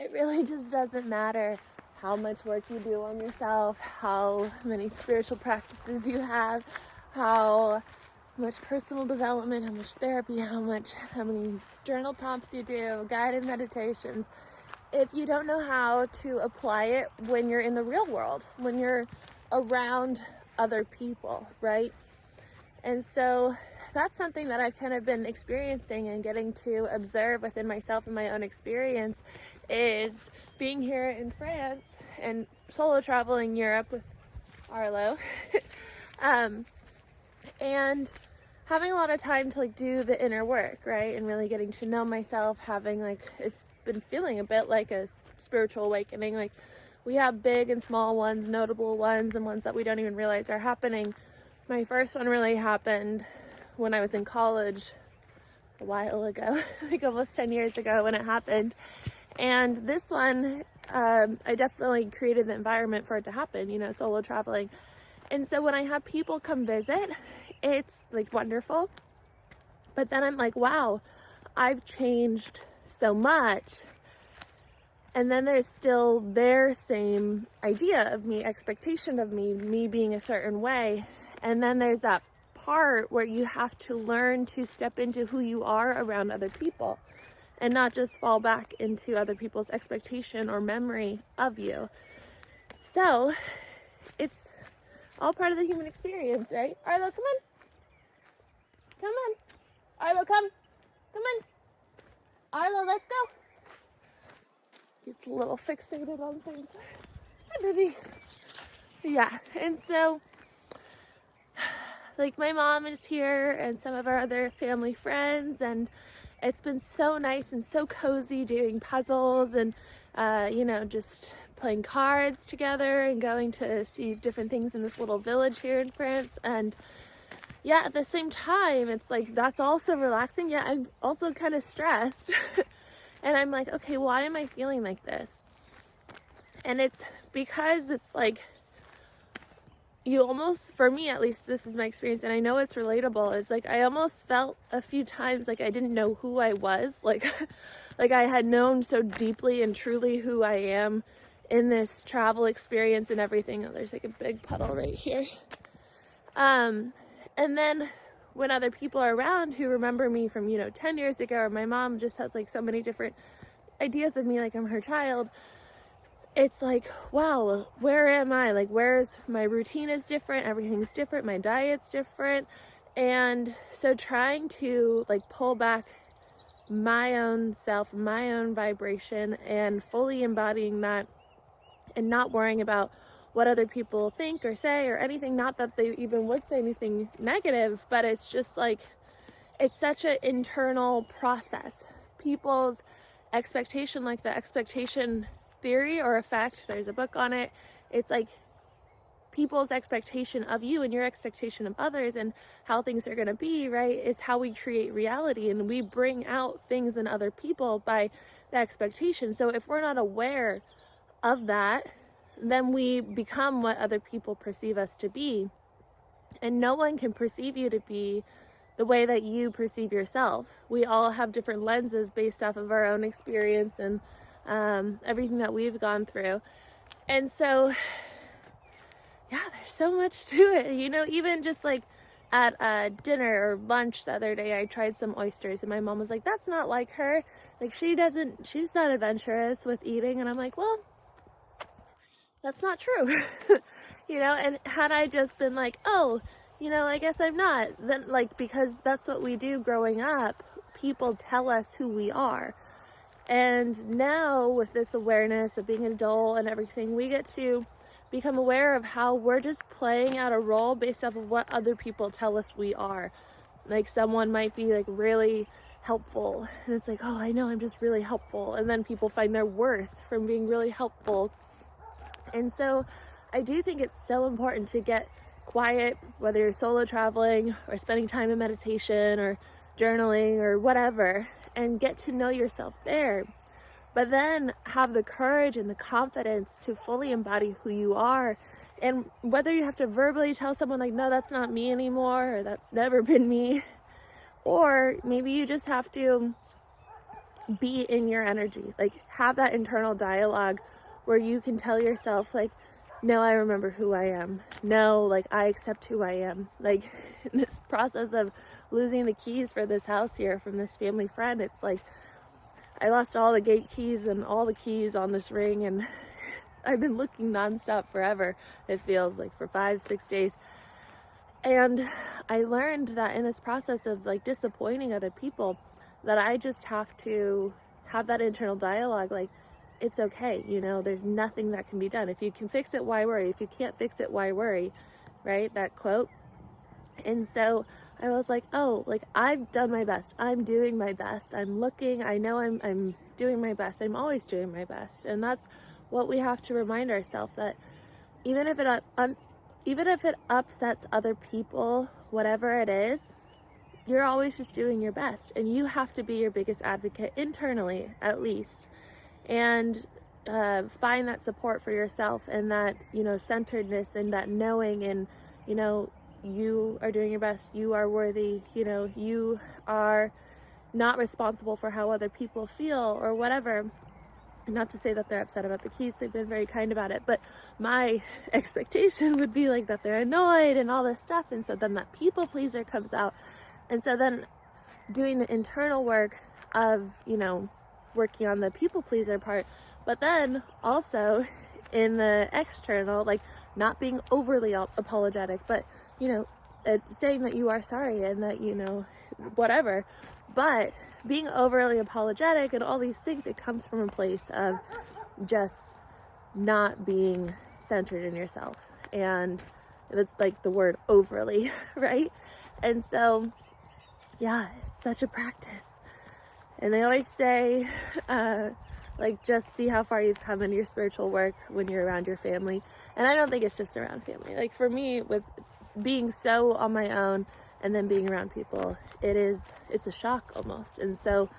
it really just doesn't matter how much work you do on yourself, how many spiritual practices you have, how much personal development, how much therapy, how many journal prompts you do, guided meditations. If you don't know how to apply it when you're in the real world, when you're around other people, right? And so that's something that I've kind of been experiencing and getting to observe within myself and my own experience, is being here in France and solo traveling Europe with Arlo. And having a lot of time to like do the inner work, right? And really getting to know myself, having like, it's been feeling a bit like a spiritual awakening. Like, we have big and small ones, notable ones, and ones that we don't even realize are happening. My first one really happened when I was in college a while ago, like almost 10 years ago when it happened. And this one, I definitely created the environment for it to happen, you know, solo traveling. And so when I have people come visit, it's like wonderful. But then I'm like, wow, I've changed so much. And then there's still their same idea of me, expectation of me being a certain way. And then there's that part where you have to learn to step into who you are around other people and not just fall back into other people's expectation or memory of you. So it's all part of the human experience, right? Arlo, come on. Come on. Arlo, come. Come on. Arlo, let's go. Gets a little fixated on things. Hi, baby. Yeah, and so, like, my mom is here and some of our other family friends, and it's been so nice and so cozy doing puzzles and, you know, just playing cards together and going to see different things in this little village here in France. And yeah, at the same time, it's like, that's also relaxing. Yeah, I'm also kind of stressed. And I'm like, okay, why am I feeling like this? And it's because it's like, you almost, for me at least, this is my experience, and I know it's relatable, is like, I almost felt a few times like I didn't know who I was. Like, like I had known so deeply and truly who I am in this travel experience and everything. Oh, there's like a big puddle right here. And then when other people are around who remember me from, you know, 10 years ago, or my mom just has like so many different ideas of me, like I'm her child, it's like, wow, where am I? Like, where's my routine is different, everything's different, my diet's different. And so trying to like pull back my own self, my own vibration, and fully embodying that, and not worrying about what other people think or say or anything. Not that they even would say anything negative, but it's just like, it's such an internal process. People's expectation, like the expectation theory or effect, there's a book on it. It's like people's expectation of you and your expectation of others and how things are going to be, right, is how we create reality. And we bring out things in other people by the expectation. So if we're not aware of that, then we become what other people perceive us to be. And no one can perceive you to be the way that you perceive yourself. We all have different lenses based off of our own experience and everything that we've gone through. And so, yeah, there's so much to it. You know, even just like at dinner or lunch the other day, I tried some oysters and my mom was like, that's not like her. Like, she's not adventurous with eating. And I'm like, well, that's not true. You know, and had I just been like, oh, you know, I guess I'm not, then, like, because that's what we do growing up, people tell us who we are. And now with this awareness of being an adult and everything, we get to become aware of how we're just playing out a role based off of what other people tell us we are. Like, someone might be like really helpful, and it's like, oh, I know I'm just really helpful. And then people find their worth from being really helpful. And so I do think it's so important to get quiet, whether you're solo traveling or spending time in meditation or journaling or whatever, and get to know yourself there. But then have the courage and the confidence to fully embody who you are. And whether you have to verbally tell someone like, no, that's not me anymore, or that's never been me, or maybe you just have to be in your energy, like have that internal dialogue where you can tell yourself like, no, I remember who I am. No, like I accept who I am. Like in this process of losing the keys for this house here from this family friend, it's like I lost all the gate keys and all the keys on this ring, and I've been looking nonstop forever. It feels like for 5-6 days. And I learned that in this process of like disappointing other people, that I just have to have that internal dialogue, like, it's okay, you know, there's nothing that can be done. If you can fix it, why worry? If you can't fix it, why worry? Right? That quote. And so I was like, oh, like I've done my best. I'm doing my best. I'm looking. I know I'm doing my best. I'm always doing my best. And that's what we have to remind ourselves, that even if it upsets other people, whatever it is, you're always just doing your best, and you have to be your biggest advocate internally, at least, and find that support for yourself, and that, you know, centeredness, and that knowing, and, you know, you are doing your best, you are worthy, you know, you are not responsible for how other people feel or whatever. Not to say that they're upset about the keys, they've been very kind about it, but my expectation would be like that they're annoyed and all this stuff, and so then that people pleaser comes out. And so then doing the internal work of, you know, working on the people pleaser part, but then also in the external, like not being overly apologetic, but, you know, saying that you are sorry and that, you know, whatever. But being overly apologetic and all these things, it comes from a place of just not being centered in yourself. And that's like the word overly, right? And so, yeah, it's such a practice. And they always say, like, just see how far you've come in your spiritual work when you're around your family. And I don't think it's just around family. Like for me, with being so on my own and then being around people, it's a shock almost. And so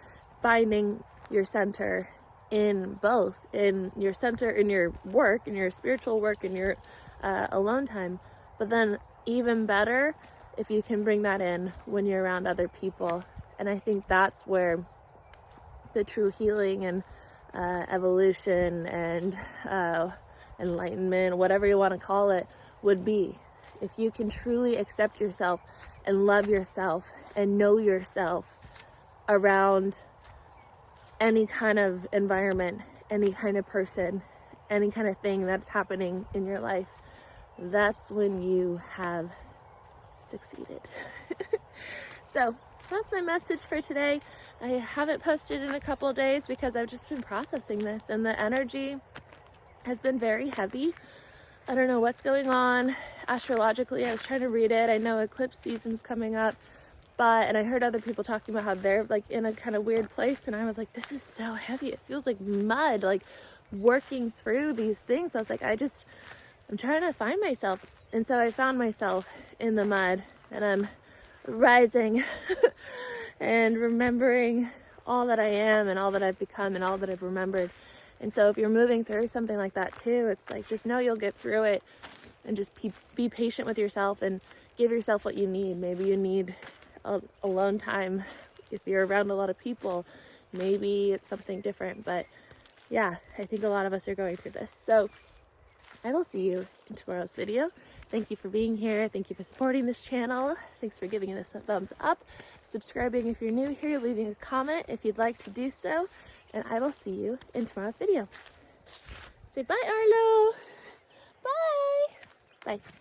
finding your center in both, in your center, in your work, in your spiritual work, in your alone time, but then even better if you can bring that in when you're around other people. And I think that's where the true healing and evolution and enlightenment, whatever you want to call it, would be. If you can truly accept yourself and love yourself and know yourself around any kind of environment, any kind of person, any kind of thing that's happening in your life, that's when you have succeeded. So that's my message for today. I haven't posted in a couple of days because I've just been processing this, and the energy has been very heavy. I don't know what's going on astrologically. I was trying to read it. I know eclipse season's coming up, and I heard other people talking about how they're like in a kind of weird place, and I was like, this is so heavy. It feels like mud, like working through these things. I was like, I'm trying to find myself. And so I found myself in the mud, and I'm rising and remembering all that I am and all that I've become and all that I've remembered. And so if you're moving through something like that too, it's like, just know you'll get through it, and just be patient with yourself and give yourself what you need. Maybe you need alone time. If you're around a lot of people, maybe it's something different. But yeah, I think a lot of us are going through this. So I will see you in tomorrow's video. Thank you for being here. Thank you for supporting this channel. Thanks for giving us a thumbs up, subscribing if you're new here, leaving a comment if you'd like to do so, and I will see you in tomorrow's video. Say bye, Arlo. Bye. Bye.